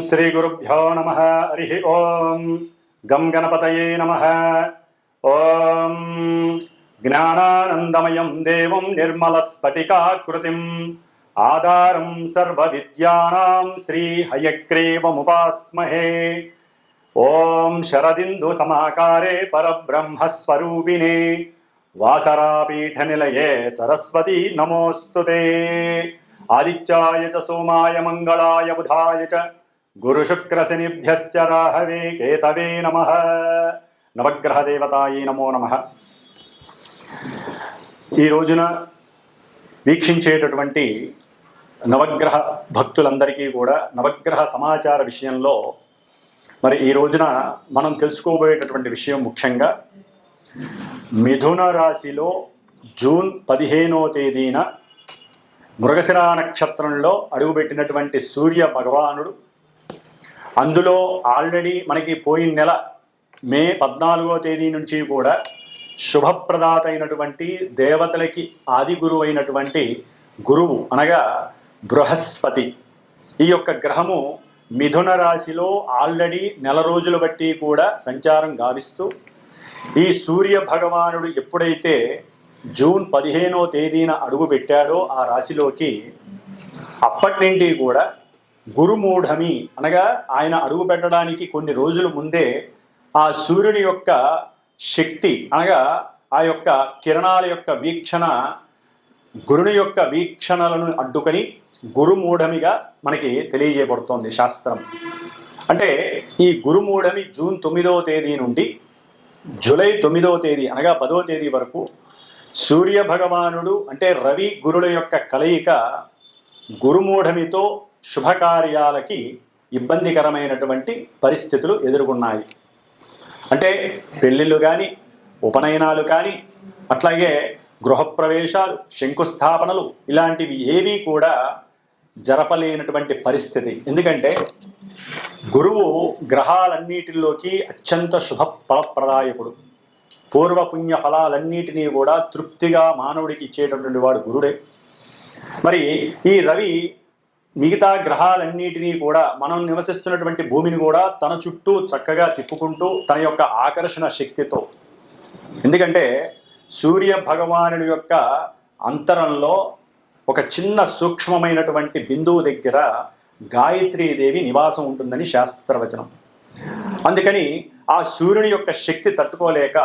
శ్రీ గురుభ్యో నమః. హరి ఓం గం గణపతయే నమః. ఓం జ్ఞానానందమయం దేవం నిర్మలస్ఫటికాకృతిం ఆధారం సర్వవిద్యానాం శ్రీ హయగ్రీవముపాస్మహే. ఓం శరదిందు సమాకారే పరబ్రహ్మస్వరూపిణే వాసరాపీఠనిలయే సరస్వతీ నమోస్తుతే. ఆదిత్యాయ చ సోమాయ మంగళాయ బుధాయ చ గురుశుక్రశనిభ్యశ్చ రాహవే కేతవే నమః. నవగ్రహ దేవతాయే నమో నమః. ఈ రోజున వీక్షించేటటువంటి నవగ్రహ భక్తులందరికీ కూడా నవగ్రహ సమాచార విషయంలో మరి ఈ రోజున మనం తెలుసుకోబోయేటటువంటి విషయం ముఖ్యంగా మిథున రాశిలో జూన్ 15వ తేదీన మృగశిర నక్షత్రంలో అడుగుపెట్టినటువంటి సూర్య భగవానుడు, అందులో ఆల్రెడీ మనకి పోయిన నెల మే 14వ తేదీ నుంచి కూడా శుభప్రదాత అయినటువంటి దేవతలకి ఆది గురువు అయినటువంటి గురువు అనగా బృహస్పతి ఈ యొక్క గ్రహము మిథున రాశిలో ఆల్రెడీ నెల రోజులు బట్టి కూడా సంచారం గావిస్తూ ఈ సూర్య భగవానుడు ఎప్పుడైతే జూన్ 15వ తేదీన అడుగు పెట్టాడో ఆ రాశిలోకి అప్పటి నుండి కూడా గురుమూఢమి అనగా ఆయన అడుగు పెట్టడానికి కొన్ని రోజుల ముందే ఆ సూర్యుని యొక్క శక్తి అనగా ఆ యొక్క కిరణాల యొక్క వీక్షణ గురుని యొక్క వీక్షణలను అడ్డుకొని గురుమూఢమిగా మనకి తెలియజేయబడుతోంది శాస్త్రం. అంటే ఈ గురుమూఢమి జూన్ 9వ తేదీ నుండి జూలై 9వ తేదీ అనగా 10వ తేదీ వరకు సూర్య భగవానుడు అంటే రవి గురుల యొక్క కలయిక గురుమూఢమితో శుభకార్యాలకి ఇబ్బందికరమైనటువంటి పరిస్థితులు ఎదుర్కొన్నాయి. అంటే పెళ్ళిళ్ళు కానీ, ఉపనయనాలు కానీ, అట్లాగే గృహప్రవేశాలు, శంకుస్థాపనలు ఇలాంటివి ఏవీ కూడా జరపలేనటువంటి పరిస్థితి. ఎందుకంటే గురువు గ్రహాలన్నిటిలోకి అత్యంత శుభ ఫలప్రదాయకుడు. పూర్వపుణ్య ఫలాలన్నిటినీ కూడా తృప్తిగా మానవుడికి ఇచ్చేటటువంటి వాడు గురుడే. మరి ఈ రవి మిగతా గ్రహాలన్నిటినీ కూడా మనం నివసిస్తున్నటువంటి భూమిని కూడా తన చుట్టూ చక్కగా తిప్పుకుంటూ తన యొక్క ఆకర్షణ శక్తితో, ఎందుకంటే సూర్య భగవానుడి యొక్క అంతరంలో ఒక చిన్న సూక్ష్మమైనటువంటి బిందువు దగ్గర గాయత్రీదేవి నివాసం ఉంటుందని శాస్త్రవచనం. అందుకని ఆ సూర్యుని యొక్క శక్తి తట్టుకోలేక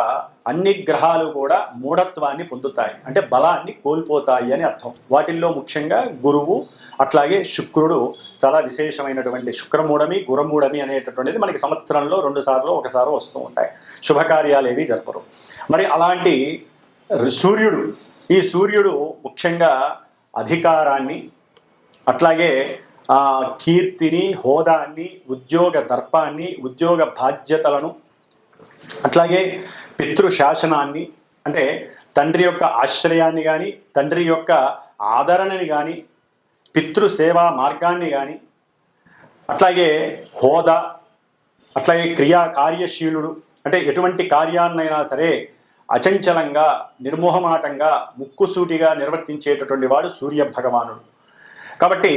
అన్ని గ్రహాలు కూడా మూఢత్వాన్ని పొందుతాయి, అంటే బలాన్ని కోల్పోతాయి అని అర్థం. వాటిల్లో ముఖ్యంగా గురువు, అట్లాగే శుక్రుడు చాలా విశేషమైనటువంటి శుక్రమూఢమి, గురమూఢమి అనేటటువంటిది మనకి సంవత్సరంలో 2 సార్లు 1 సారి వస్తూ ఉంటాయి. శుభకార్యాలు ఏవి జరపరు. మరి అలాంటి సూర్యుడు, ఈ సూర్యుడు ముఖ్యంగా అధికారాన్ని, అట్లాగే కీర్తిని, హోదాన్ని, ఉద్యోగ దర్పాన్ని, ఉద్యోగ బాధ్యతలను, అట్లాగే పితృశాసనాన్ని అంటే తండ్రి యొక్క ఆశ్రయాన్ని కానీ, తండ్రి యొక్క ఆదరణని కానీ, పితృసేవా మార్గాన్ని కానీ, అట్లాగే హోదా, అట్లాగే కార్యశీలుడు అంటే ఎటువంటి కార్యాన్నైనా సరే అచంచలంగా, నిర్మోహమాటంగా, ముక్కుసూటిగా నిర్వర్తించేటటువంటి వాడు సూర్య భగవానుడు. కాబట్టి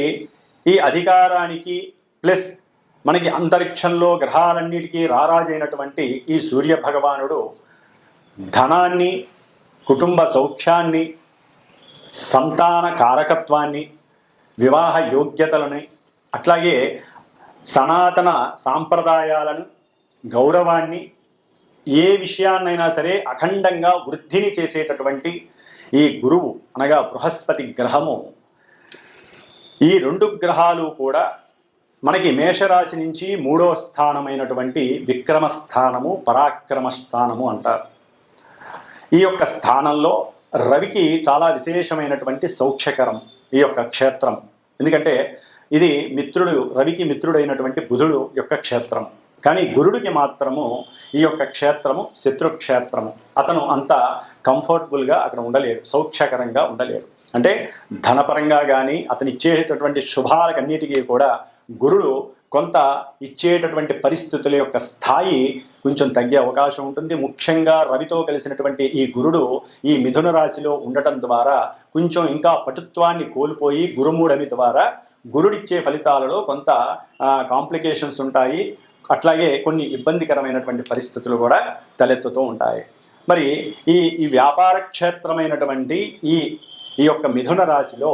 ఈ అధికారానికి ప్లస్ మనకి అంతరిక్షంలో గ్రహాలన్నిటికీ రారాజైనటువంటి ఈ సూర్య భగవానుడు ధనాన్ని, కుటుంబ సౌఖ్యాన్ని, సంతాన కారకత్వాన్ని, వివాహ యోగ్యతలని, అట్లాగే సనాతన సాంప్రదాయాలను, గౌరవాన్ని, ఏ విషయాన్నైనా సరే అఖండంగా వృద్ధిని చేసేటటువంటి ఈ గురువు అనగా బృహస్పతి గ్రహము, ఈ 2 గ్రహాలు కూడా మనకి మేషరాశి నుంచి 3వ స్థానమైనటువంటి విక్రమస్థానము, పరాక్రమస్థానము అంటారు. ఈ యొక్క స్థానంలో రవికి చాలా విశేషమైనటువంటి సౌఖ్యకరం ఈ యొక్క క్షేత్రం. ఎందుకంటే ఇది రవికి మిత్రుడైనటువంటి బుధుడు యొక్క క్షేత్రం. కానీ గురుడికి మాత్రము ఈ యొక్క క్షేత్రము శత్రుక్షేత్రము. అతను అంత కంఫర్టబుల్గా అక్కడ ఉండలేడు, సౌఖ్యకరంగా ఉండలేడు. అంటే ధనపరంగా కానీ అతను ఇచ్చేటటువంటి శుభాలకన్నిటికీ కూడా గురుడు కొంత ఇచ్చేటటువంటి పరిస్థితుల యొక్క స్థాయి కొంచెం తగ్గే అవకాశం ఉంటుంది. ముఖ్యంగా రవితో కలిసినటువంటి ఈ గురుడు ఈ మిథున రాశిలో ఉండటం ద్వారా కొంచెం ఇంకా పటుత్వాన్ని కోల్పోయి గురుమూఢమి ద్వారా గురుడిచ్చే ఫలితాలలో కొంత కాంప్లికేషన్స్ ఉంటాయి, అట్లాగే కొన్ని ఇబ్బందికరమైనటువంటి పరిస్థితులు కూడా తలెత్తుతూ ఉంటాయి. మరి ఈ వ్యాపార క్షేత్రమైనటువంటి ఈ యొక్క మిథున రాశిలో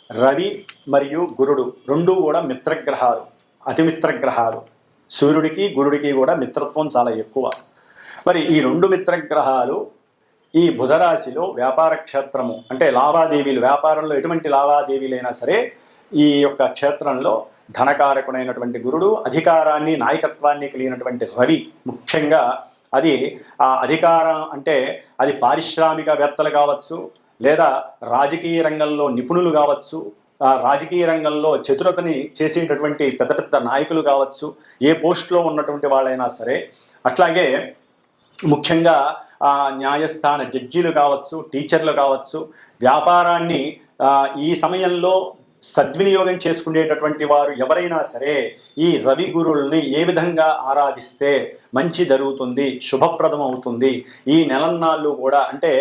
రవి మరియు గురుడు రెండూ కూడా మిత్రగ్రహాలు, అతిమిత్రగ్రహాలు. సూర్యుడికి గురుడికి కూడా మిత్రత్వం చాలా ఎక్కువ. మరి ఈ రెండు మిత్రగ్రహాలు ఈ బుధరాశిలో వ్యాపార క్షేత్రము అంటే లావాదేవీలు, వ్యాపారంలో ఎటువంటి లావాదేవీలైనా సరే ఈ యొక్క క్షేత్రంలో ధనకారకుడైనటువంటి గురుడు, అధికారాన్ని నాయకత్వాన్ని కలిగినటువంటి రవి, ముఖ్యంగా అది ఆ అధికారం అంటే అది పారిశ్రామికవేత్తలు కావచ్చు, లేదా రాజకీయ రంగంలో నిపుణులు కావచ్చు, రాజకీయ రంగంలో చతురతని చేసేటటువంటి పెద్ద పెద్ద నాయకులు కావచ్చు, ఏ పోస్టులో ఉన్నటువంటి వాళ్ళైనా సరే, అట్లాగే ముఖ్యంగా న్యాయస్థాన జడ్జీలు కావచ్చు, టీచర్లు కావచ్చు, వ్యాపారాన్ని ఈ సమయంలో సద్వినియోగం చేసుకునేటటువంటి వారు ఎవరైనా సరే ఈ రవి గురుల్ని ఏ విధంగా ఆరాధిస్తే మంచి జరుగుతుంది, శుభప్రదం అవుతుంది. ఈ నెలన్నాళ్ళు కూడా అంటే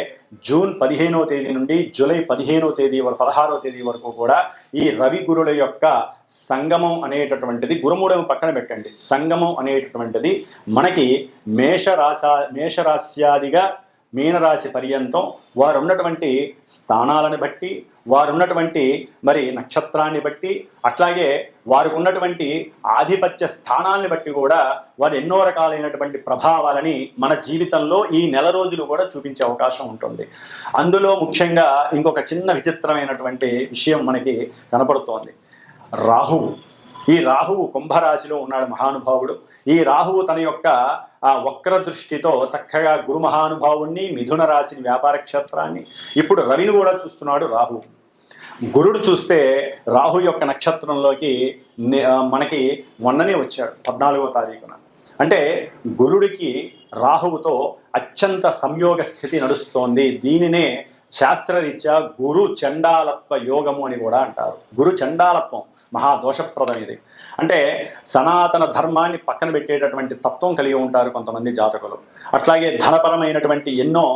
జూన్ 15వ తేదీ నుండి జూలై 16వ తేదీ 16వ తేదీ వరకు కూడా ఈ రవి గురుల యొక్క సంగమం అనేటటువంటిది, గురుమూఢం పక్కన పెట్టండి, సంగమం అనేటటువంటిది మనకి మేషరాశ్యాదిగా మీనరాశి పర్యంతం వారు ఉన్నటువంటి స్థానాలను బట్టి, వారు ఉన్నటువంటి మరి నక్షత్రాన్ని బట్టి, అట్లాగే వారికి ఉన్నటువంటి ఆధిపత్య స్థానాన్ని బట్టి కూడా వారు ఎన్నో రకాలైనటువంటి ప్రభావాలని మన జీవితంలో ఈ నెల రోజులు కూడా చూపించే అవకాశం ఉంటుంది. అందులో ముఖ్యంగా ఇంకొక చిన్న విచిత్రమైనటువంటి విషయం మనకి కనపడుతోంది. రాహువు. ఈ రాహువు కుంభరాశిలో ఉన్నాడు మహానుభావుడు. ఈ రాహువు తన యొక్క వక్ర దృష్టితో చక్కగా గురు మహానుభావుణ్ణి, మిథున రాశిని, వ్యాపార క్షేత్రాన్ని, ఇప్పుడు రవిని కూడా చూస్తున్నాడు రాహు. గురుడు చూస్తే రాహు యొక్క నక్షత్రంలోకి మనకి మొన్ననే వచ్చాడు 14వ తారీఖున. అంటే గురుడికి రాహువుతో అత్యంత సంయోగ స్థితి నడుస్తోంది. దీనినే శాస్త్రరీత్యా గురు చండాలత్వ యోగము అని కూడా అంటారు. గురు చండాలత్వం మహాదోషప్రదం ఇది. అంటే సనాతన ధర్మాన్ని పక్కన పెట్టేటటువంటి తత్వం కలిగి ఉంటారు కొంతమంది జాతకులు. అట్లాగే ధనపరమైనటువంటి ఎన్నో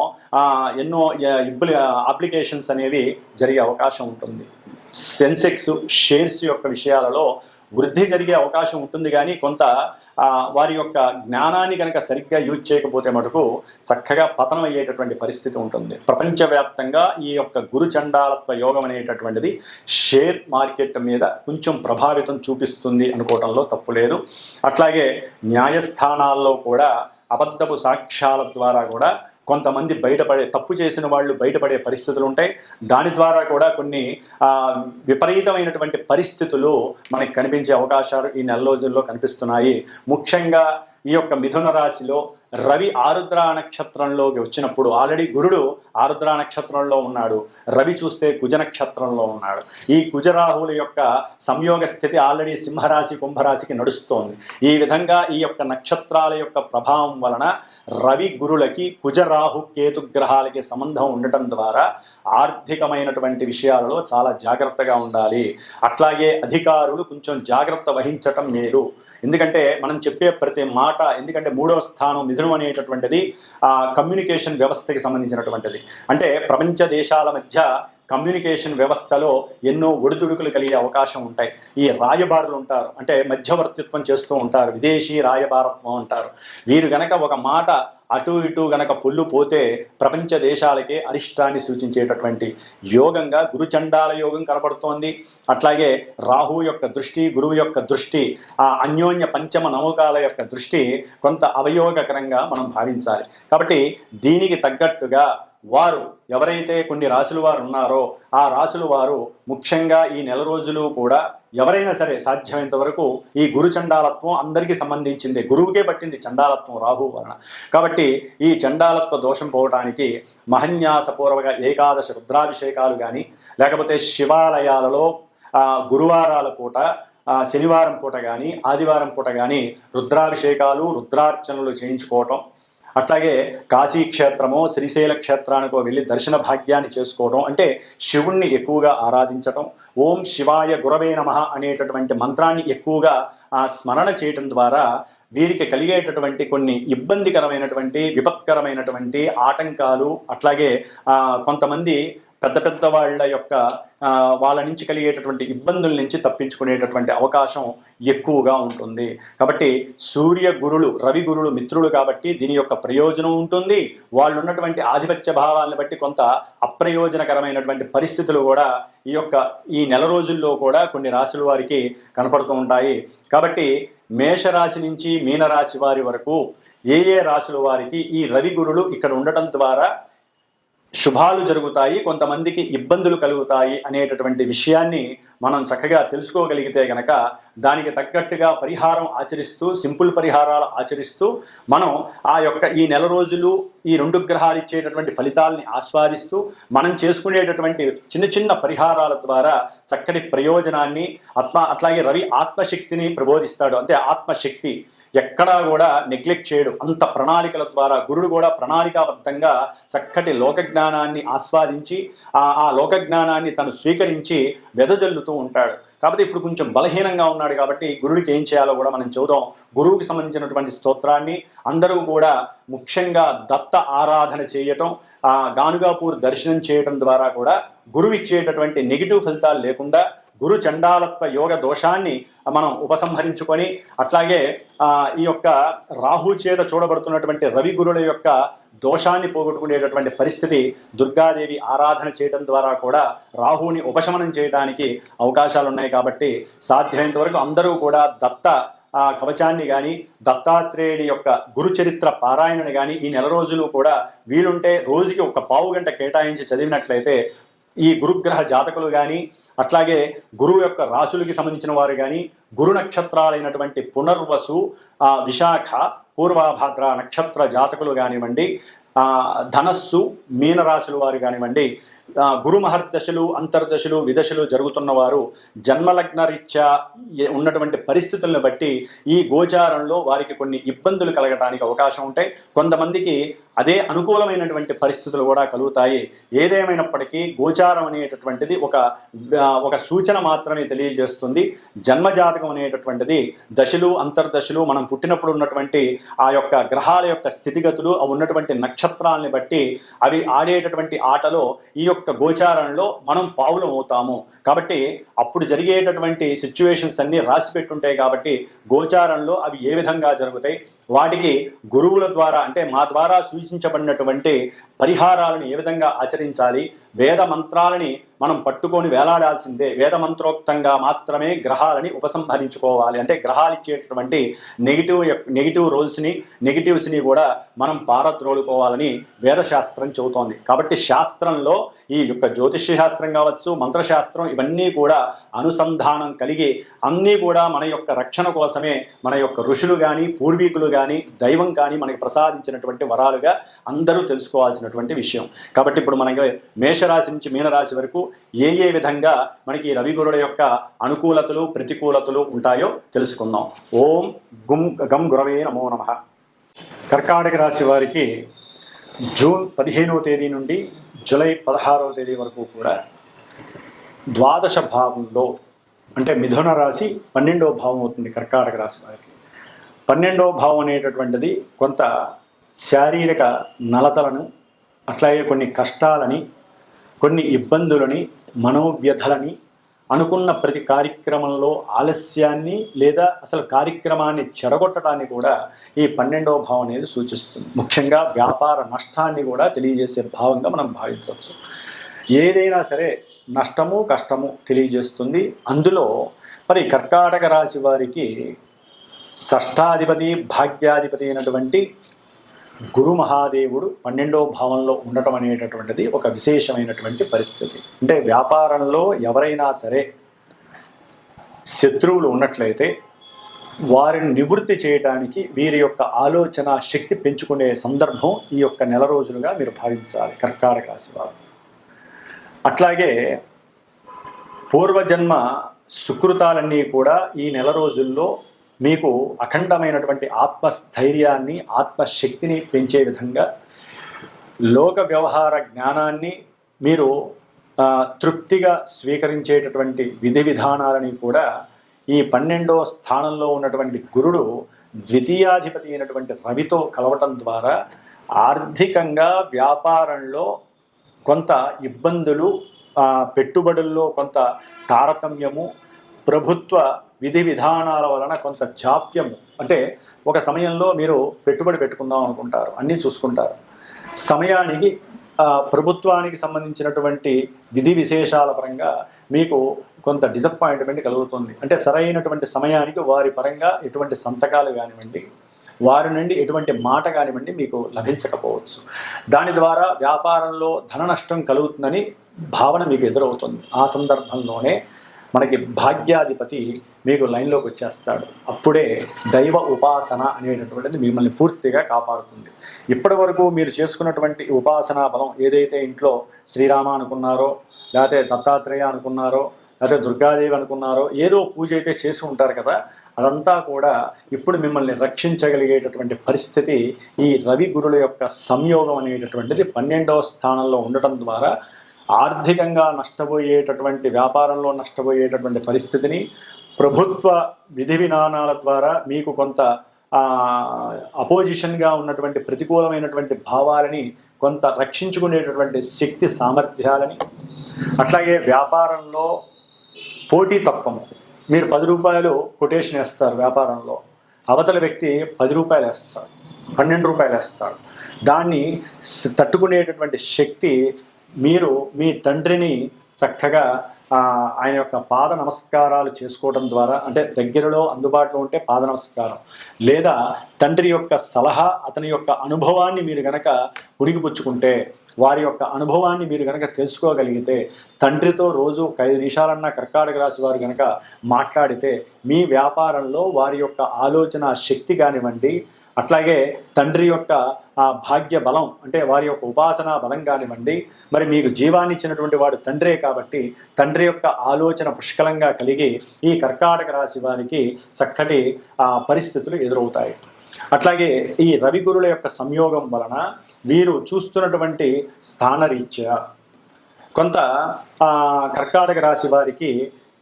అప్లికేషన్స్ అనేవి జరిగే అవకాశం ఉంటుంది. సెన్సెక్స్, షేర్స్ యొక్క విషయాలలో వృద్ధి జరిగే అవకాశం ఉంటుంది, కానీ కొంత వారి యొక్క జ్ఞానాన్ని కనుక సరిగ్గా యూజ్ చేయకపోతే మటుకు చక్కగా పతనం అయ్యేటటువంటి పరిస్థితి ఉంటుంది. ప్రపంచవ్యాప్తంగా ఈ యొక్క గురు చండాలత్వ యోగం అనేటటువంటిది షేర్ మార్కెట్ మీద కొంచెం ప్రభావితం చూపిస్తుంది అనుకోవడంలో తప్పు లేదు. అట్లాగే న్యాయస్థానాల్లో కూడా అబద్ధపు సాక్ష్యాల ద్వారా కూడా కొంతమంది తప్పు చేసిన వాళ్ళు బయటపడే పరిస్థితులు ఉంటాయి. దాని ద్వారా కూడా కొన్ని విపరీతమైనటువంటి పరిస్థితులు మనకి కనిపించే అవకాశాలు ఈ నెల రోజుల్లో కనిపిస్తున్నాయి. ముఖ్యంగా ఈ యొక్క మిథున రాశిలో రవి ఆరుద్ర నక్షత్రంలోకి వచ్చినప్పుడు, ఆల్రెడీ గురుడు ఆరుద్ర నక్షత్రంలో ఉన్నాడు, రవి చూస్తే కుజ నక్షత్రంలో ఉన్నాడు. ఈ కుజరాహువుల యొక్క సంయోగ స్థితి ఆల్రెడీ సింహరాశి, కుంభరాశికి నడుస్తోంది. ఈ విధంగా ఈ యొక్క నక్షత్రాల యొక్క ప్రభావం వలన రవి గురులకి కుజరాహు కేతు గ్రహాలకి సంబంధం ఉండటం ద్వారా ఆర్థికమైనటువంటి విషయాలలో చాలా జాగ్రత్తగా ఉండాలి. అట్లాగే అధికారులు కొంచెం జాగ్రత్త వహించటం మేలు. ఎందుకంటే మనం చెప్పే ప్రతి మాట, ఎందుకంటే 3వ స్థానం మిథునం అనేటటువంటిది కమ్యూనికేషన్ వ్యవస్థకి సంబంధించినటువంటిది. అంటే ప్రపంచ దేశాల మధ్య కమ్యూనికేషన్ వ్యవస్థలో ఎన్నో ఒడిదుడుకులు కలిగే అవకాశం ఉంటాయి. ఈ రాయబారులు ఉంటారు, అంటే మధ్యవర్తిత్వం చేస్తూ ఉంటారు, విదేశీ రాయబారత్వం అంటారు. వీరు గనక ఒక మాట అటు ఇటు గనక పొల్లు పోతే ప్రపంచ దేశాలకే అరిష్టాన్ని సూచించేటటువంటి యోగంగా గురుచండాల యోగం కనబడుతోంది. అట్లాగే రాహువు యొక్క దృష్టి, గురువు యొక్క దృష్టి, ఆ అన్యోన్య పంచమ నవకాల యొక్క దృష్టి కొంత అవయోగకరంగా మనం భావించాలి. కాబట్టి దీనికి తగ్గట్టుగా వారు ఎవరైతే కొన్ని రాశుల వారు ఉన్నారో ఆ రాశుల వారు ముఖ్యంగా ఈ నెల రోజులు కూడా ఎవరైనా సరే సాధ్యమైనంత వరకు ఈ గురు చండాలత్వం అందరికీ సంబంధించింది, గురువుకే పట్టింది చండాలత్వం రాహు వలన. కాబట్టి ఈ చండాలత్వ దోషం పోవడానికి మహన్యాసపూర్వక ఏకాదశ రుద్రాభిషేకాలు కానీ, లేకపోతే శివాలయాలలో గురువారాల పూట, శనివారం పూట కానీ, ఆదివారం పూట కానీ రుద్రాభిషేకాలు, రుద్రార్చనలు చేయించుకోవటం, అట్లాగే కాశీ క్షేత్రమో శ్రీశైల క్షేత్రానికో వెళ్ళి దర్శన భాగ్యాన్ని చేసుకోవడం, అంటే శివుణ్ణి ఎక్కువగా ఆరాధించటం, ఓం శివాయ గురవే నమః అనేటటువంటి మంత్రాన్ని ఎక్కువగా స్మరణ చేయటం ద్వారా వీరికి కలిగేటటువంటి కొన్ని ఇబ్బందికరమైనటువంటి విపత్కరమైనటువంటి ఆటంకాలు, అట్లాగే కొంతమంది పెద్ద పెద్ద వాళ్ళ యొక్క వాళ్ళ నుంచి కలిగేటటువంటి ఇబ్బందుల నుంచి తప్పించుకునేటటువంటి అవకాశం ఎక్కువగా ఉంటుంది. కాబట్టి సూర్య గురులు, రవి గురులు మిత్రులు కాబట్టి దీని యొక్క ప్రయోజనం ఉంటుంది. వాళ్ళు ఉన్నటువంటి ఆధిపత్య భావాలను బట్టి కొంత అప్రయోజనకరమైనటువంటి పరిస్థితులు కూడా ఈ నెల రోజుల్లో కూడా కొన్ని రాశుల వారికి కనపడుతూ ఉంటాయి. కాబట్టి మేషరాశి నుంచి మీనరాశి వారి వరకు ఏ రాశుల వారికి ఈ రవి గురులు ఇక్కడ ఉండటం ద్వారా శుభాలు జరుగుతాయి, కొంతమందికి ఇబ్బందులు కలుగుతాయి అనేటటువంటి విషయాన్ని మనం చక్కగా తెలుసుకోగలిగితే గనక దానికి తగ్గట్టుగా పరిహారం ఆచరిస్తూ, సింపుల్ పరిహారాలు ఆచరిస్తూ మనం ఈ నెల రోజులు ఈ 2 గ్రహాలు ఇచ్చేటటువంటి ఫలితాలని ఆస్వాదిస్తూ మనం చేసుకునేటటువంటి చిన్న చిన్న పరిహారాల ద్వారా చక్కటి ప్రయోజనాన్ని అట్లాగే రవి ఆత్మశక్తిని ప్రబోధిస్తాడు. అంటే ఆత్మశక్తి ఎక్కడా కూడా నెగ్లెక్ట్ చేయడు. అంత ప్రణాళికల ద్వారా గురుడు కూడా ప్రణాళికాబద్ధంగా చక్కటి లోకజ్ఞానాన్ని ఆస్వాదించి ఆ లోకజ్ఞానాన్ని తను స్వీకరించి వెదజల్లుతూ ఉంటాడు. కాబట్టి ఇప్పుడు కొంచెం బలహీనంగా ఉన్నాడు కాబట్టి గురుడికి ఏం చేయాలో కూడా మనం చూద్దాం. గురువుకి సంబంధించినటువంటి స్తోత్రాన్ని అందరూ కూడా ముఖ్యంగా దత్త ఆరాధన చేయటం, గానుగాపూర్ దర్శనం చేయటం ద్వారా కూడా గురువు ఇచ్చేటటువంటి నెగిటివ్ ఫలితాలు లేకుండా గురు చండాలత్వ యోగ దోషాన్ని మనం ఉపసంహరించుకొని, అట్లాగే ఈ యొక్క రాహు చేత చూడబడుతున్నటువంటి రవి గురుల యొక్క దోషాన్ని పోగొట్టుకునేటటువంటి పరిస్థితి దుర్గాదేవి ఆరాధన చేయడం ద్వారా కూడా రాహుని ఉపశమనం చేయడానికి అవకాశాలు ఉన్నాయి. కాబట్టి సాధ్యమైనంత వరకు అందరూ కూడా దత్త కవచాన్ని కానీ దత్తాత్రేయుడి యొక్క గురు చరిత్ర పారాయణని కానీ ఈ నెల రోజులు కూడా వీలుంటే రోజుకి ఒక పావు గంట కేటాయించి చదివినట్లయితే ఈ గురుగ్రహ జాతకులు కానీ, అట్లాగే గురువు యొక్క రాశులకి సంబంధించిన వారు కానీ, గురు నక్షత్రాలైనటువంటి పునర్వసు, విశాఖ, పూర్వభాద్ర నక్షత్ర జాతకులు కానివ్వండి, ధనస్సు, మీనరాశుల వారు కానివ్వండి, గురు మహర్దశలు, అంతర్దశలు, విదశలు జరుగుతున్న వారు జన్మలగ్న రీత్యా ఉన్నటువంటి పరిస్థితులను బట్టి ఈ గోచారంలో వారికి కొన్ని ఇబ్బందులు కలగడానికి అవకాశం ఉంటాయి. కొంతమందికి అదే అనుకూలమైనటువంటి పరిస్థితులు కూడా కలుగుతాయి. ఏదేమైనప్పటికీ గోచారం అనేటటువంటిది ఒక సూచన మాత్రమే తెలియజేస్తుంది. జన్మజాతకం అనేటటువంటిది దశలు, అంతర్దశలు, మనం పుట్టినప్పుడు ఉన్నటువంటి ఆ యొక్క గ్రహాల యొక్క స్థితిగతులు, అవి ఉన్నటువంటి నక్షత్రాలని బట్టి అవి ఆడేటటువంటి ఆటలో ఈ యొక్క గోచారంలో మనం పావులం అవుతాము. కాబట్టి అప్పుడు జరిగేటటువంటి సిచ్యువేషన్స్ అన్నీ రాసి పెట్టుంటాయి. కాబట్టి గోచారంలో అవి ఏ విధంగా జరుగుతాయి, వాటికి గురువుల ద్వారా అంటే మా ద్వారా సూచించబడినటువంటి పరిహారాలను ఏ విధంగా ఆచరించాలి, వేద మంత్రాలని మనం పట్టుకొని వేలాడాల్సిందే. వేద మంత్రోక్తంగా మాత్రమే గ్రహాలని ఉపసంహరించుకోవాలి. అంటే గ్రహాలు ఇచ్చేటటువంటి నెగిటివ్ రోల్స్ని, నెగిటివ్స్ని కూడా మనం పారద్రోలుకోవాలని వేదశాస్త్రం చెబుతోంది. కాబట్టి శాస్త్రంలో ఈ యొక్క జ్యోతిష్య శాస్త్రం కావచ్చు, మంత్రశాస్త్రం, ఇవన్నీ కూడా అనుసంధానం కలిగి అన్నీ కూడా మన యొక్క రక్షణ కోసమే మన యొక్క ఋషులు కానీ, పూర్వీకులు కానీ, దైవం కానీ మనకి ప్రసాదించినటువంటి వరాలుగా అందరూ తెలుసుకోవాల్సినటువంటి విషయం. కాబట్టి ఇప్పుడు మనకి మేషరాశి నుంచి మీనరాశి వరకు ఏ విధంగా మనకి రవి గురుల యొక్క అనుకూలతలు, ప్రతికూలతలు ఉంటాయో తెలుసుకుందాం. ఓం గం గురవే నమో నమః. కర్కాటక రాశి వారికి జూన్ 15వ తేదీ నుండి జూలై 16వ తేదీ వరకు కూడా ద్వాదశ భావంలో, అంటే మిథున రాశి 12వ భావం అవుతుంది కర్కాటక రాశి వారికి. 12వ భావం అనేటటువంటిది కొంత శారీరక నలతలను, అట్లాగే కొన్ని కష్టాలని, కొన్ని ఇబ్బందులని, మనోవ్యధలని, అనుకున్న ప్రతి కార్యక్రమంలో ఆలస్యాన్ని లేదా అసలు కార్యక్రమాన్ని చెడగొట్టడాన్ని కూడా ఈ 12వ భావం అనేది సూచిస్తుంది. ముఖ్యంగా వ్యాపార నష్టాన్ని కూడా తెలియజేసే భావంగా మనం భావించవచ్చు. ఏదైనా సరే నష్టము, కష్టము తెలియజేస్తుంది. అందులో మరి కర్కాటక రాశి వారికి షష్ఠాధిపతి, భాగ్యాధిపతి అయినటువంటి గురు మహాదేవుడు 12వ భావంలో ఉండటం అనేటటువంటిది ఒక విశేషమైనటువంటి పరిస్థితి. అంటే వ్యాపారంలో ఎవరైనా సరే శత్రువులు ఉన్నట్లయితే వారిని నివృత్తి చేయడానికి వీరి యొక్క ఆలోచన శక్తి పెంచుకునే సందర్భం ఈ యొక్క నెల రోజులుగా మీరు భావించాలి కర్కాటక రాశి వారు. అట్లాగే పూర్వజన్మ సుకృతాలన్నీ కూడా ఈ నెల రోజుల్లో మీకు అఖండమైనటువంటి ఆత్మస్థైర్యాన్ని, ఆత్మశక్తిని పెంచే విధంగా లోక వ్యవహార జ్ఞానాన్ని మీరు తృప్తిగా స్వీకరించేటటువంటి విధి విధానాలని కూడా ఈ 12వ స్థానంలో ఉన్నటువంటి గురుడు ద్వితీయాధిపతి అయినటువంటి రవితో కలవటం ద్వారా ఆర్థికంగా, వ్యాపారంలో కొంత ఇబ్బందులు, పెట్టుబడుల్లో కొంత తారతమ్యము, ప్రభుత్వ విధి విధానాల వలన కొంత జాప్యము. అంటే ఒక సమయంలో మీరు పెట్టుబడి పెట్టుకుందాం అనుకుంటారు, అన్నీ చూసుకుంటారు, సమయానికి ప్రభుత్వానికి సంబంధించినటువంటి విధి విశేషాల పరంగా మీకు కొంత డిసప్పాయింట్మెంట్ కలుగుతుంది. అంటే సరైనటువంటి సమయానికి వారి పరంగా ఎటువంటి సంతకాలు కానివ్వండి, వారి నుండి ఎటువంటి మాట కానివ్వండి మీకు లభించకపోవచ్చు. దాని ద్వారా వ్యాపారంలో ధన నష్టం కలుగుతుందని భావన మీకు ఎదురవుతుంది. ఆ సందర్భంలోనే మనకి భాగ్యాధిపతి మీకు లైన్లోకి వచ్చేస్తాడు. అప్పుడే దైవ ఉపాసన అనేటటువంటిది మిమ్మల్ని పూర్తిగా కాపాడుతుంది. ఇప్పటి వరకు మీరు చేసుకున్నటువంటి ఉపాసనా బలం ఏదైతే ఇంట్లో శ్రీరామ అనుకున్నారో, లేకపోతే దత్తాత్రేయ అనుకున్నారో, లేకపోతే దుర్గాదేవి అనుకున్నారో, ఏదో పూజ అయితే చేసి ఉంటారు కదా, అదంతా కూడా ఇప్పుడు మిమ్మల్ని రక్షించగలిగేటటువంటి పరిస్థితి ఈ రవి గురుల యొక్క సంయోగం అనేటటువంటిది 12వ స్థానంలో ఉండటం ద్వారా ఆర్థికంగా నష్టపోయేటటువంటి, వ్యాపారంలో నష్టపోయేటటువంటి పరిస్థితిని, ప్రభుత్వ విధి విధానాల ద్వారా మీకు కొంత అపోజిషన్గా ఉన్నటువంటి ప్రతికూలమైనటువంటి భావాలని కొంత రక్షించుకునేటటువంటి శక్తి సామర్థ్యాలని, అట్లాగే వ్యాపారంలో పోటీతత్వము. మీరు 10 రూపాయలు కొటేషన్ వేస్తారు వ్యాపారంలో, అవతల వ్యక్తి 10 రూపాయలు వేస్తాడు, 12 రూపాయలు వేస్తాడు. దాన్ని తట్టుకునేటటువంటి శక్తి మీరు మీ తండ్రిని చక్కగా ఆయన యొక్క పాద నమస్కారాలు చేసుకోవడం ద్వారా, అంటే దగ్గరలో అందుబాటులో ఉంటే పాద నమస్కారం, లేదా తండ్రి యొక్క సలహా, అతని యొక్క అనుభవాన్ని మీరు గనక పుణిగిపుచ్చుకుంటే, వారి యొక్క అనుభవాన్ని మీరు గనక తెలుసుకోగలిగితే, తండ్రితో రోజు 5 నిమిషాలన్నా కర్కాటక రాశి వారు గనక మాట్లాడితే మీ వ్యాపారంలో వారి యొక్క ఆలోచన శక్తి కానివ్వండి, అట్లాగే తండ్రి యొక్క భాగ్య బలం అంటే వారి యొక్క ఉపాసనా బలం కానివ్వండి, మరి మీకు జీవాన్ని ఇచ్చినటువంటి వాడు తండ్రే కాబట్టి తండ్రి యొక్క ఆలోచన పుష్కలంగా కలిగి ఈ కర్కాటక రాశి వారికి చక్కటి పరిస్థితులు ఎదురవుతాయి. అట్లాగే ఈ రవి గురుల యొక్క సంయోగం వలన వీరు చూస్తున్నటువంటి స్థానరీత్యా కొంత కర్కాటక రాశి వారికి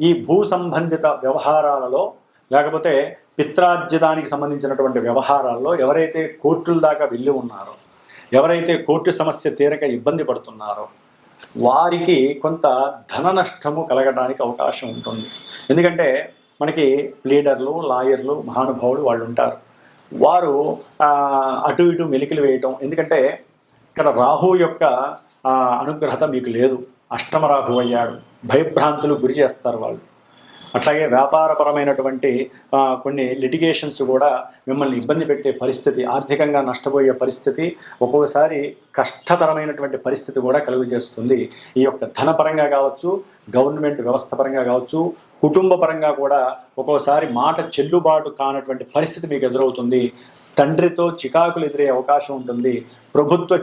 ఈ భూ సంబంధిత వ్యవహారాలలో, లేకపోతే పిత్రార్జితానికి సంబంధించినటువంటి వ్యవహారాల్లో ఎవరైతే కోర్టుల దాకా వెళ్ళి ఉన్నారో, ఎవరైతే కోర్టు సమస్య తీరక ఇబ్బంది పడుతున్నారో వారికి కొంత ధన నష్టము కలగడానికి అవకాశం ఉంటుంది. ఎందుకంటే మనకి లీడర్లు, లాయర్లు, మహానుభావులు వాళ్ళు ఉంటారు. వారు అటు ఇటు మెలికలు వేయటం. ఎందుకంటే ఇక్కడ రాహు యొక్క అనుగ్రహత మీకు లేదు, అష్టమ రాహు అయ్యాడు, భయభ్రాంతులు గురి చేస్తారు వాళ్ళు. అట్లాగే వ్యాపారపరమైనటువంటి కొన్ని లిటిగేషన్స్ కూడా మిమ్మల్ని ఇబ్బంది పెట్టే పరిస్థితి, ఆర్థికంగా నష్టపోయే పరిస్థితి, ఒక్కోసారి కష్టతరమైనటువంటి పరిస్థితి కూడా కలుగజేస్తుంది. ఈ యొక్క ధనపరంగా కావచ్చు, గవర్నమెంట్ వ్యవస్థ పరంగా కావచ్చు, కుటుంబ పరంగా కూడా ఒక్కోసారి మాట చెల్లుబాటు కానటువంటి పరిస్థితి మీకు ఎదురవుతుంది. తండ్రితో చికాకులు ఎదురయ్యే అవకాశం ఉంటుంది. ప్రభుత్వ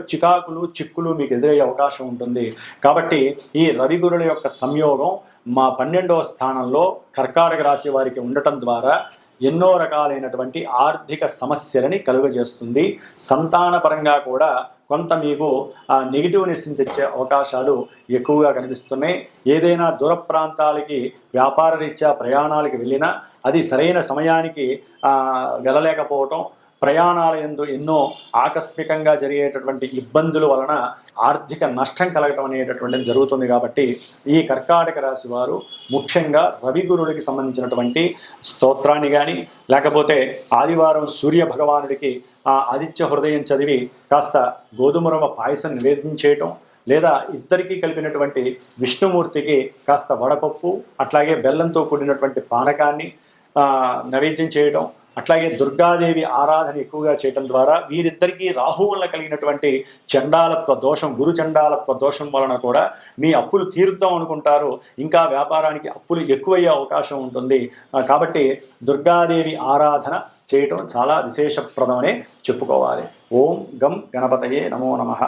చిక్కులు మీకు ఎదురయ్యే అవకాశం ఉంటుంది. కాబట్టి ఈ రవి గురుల యొక్క సంయోగం మా 12వ స్థానంలో కర్కాటక రాశి వారికి ఉండటం ద్వారా ఎన్నో రకాలైనటువంటి ఆర్థిక సమస్యలని కలుగజేస్తుంది. సంతాన పరంగా కూడా కొంత మీకు నెగిటివ్నెస్ని తెచ్చే అవకాశాలు ఎక్కువగా కనిపిస్తున్నాయి. ఏదైనా దూర ప్రాంతాలకి వ్యాపార రీత్యా ప్రయాణాలకి వెళ్ళినా అది సరైన సమయానికి వెళ్ళలేకపోవటం, ప్రయాణాల యందు ఎన్నో ఆకస్మికంగా జరిగేటటువంటి ఇబ్బందుల వలన ఆర్థిక నష్టం కలగటం అనేటటువంటిది జరుగుతుంది. కాబట్టి ఈ కర్కాటక రాశి వారు ముఖ్యంగా రవి గురుడికి సంబంధించినటువంటి స్తోత్రాన్ని కానీ, లేకపోతే ఆదివారం సూర్య భగవానుడికి ఆదిత్య హృదయం చదివి కాస్త గోధుమరవ పాయసం నివేదించేయటం, లేదా ఇద్దరికీ కలిపినటువంటి విష్ణుమూర్తికి కాస్త వడపప్పు అట్లాగే బెల్లంతో కూడినటువంటి పానకాన్ని నైవేద్యం చేయడం, అట్లాగే దుర్గాదేవి ఆరాధన ఎక్కువగా చేయడం ద్వారా వీరిద్దరికీ రాహు వల్ల కలిగినటువంటి చండాలత్వ దోషం, గురు చండాలత్వ దోషం వలన కూడా మీ అప్పులు తీరుద్దాం అనుకుంటారు, ఇంకా వ్యాపారానికి అప్పులు ఎక్కువయ్యే అవకాశం ఉంటుంది. కాబట్టి దుర్గాదేవి ఆరాధన చేయటం చాలా విశేషప్రదమనే చెప్పుకోవాలి. ఓం గం గణపతయే నమో నమః.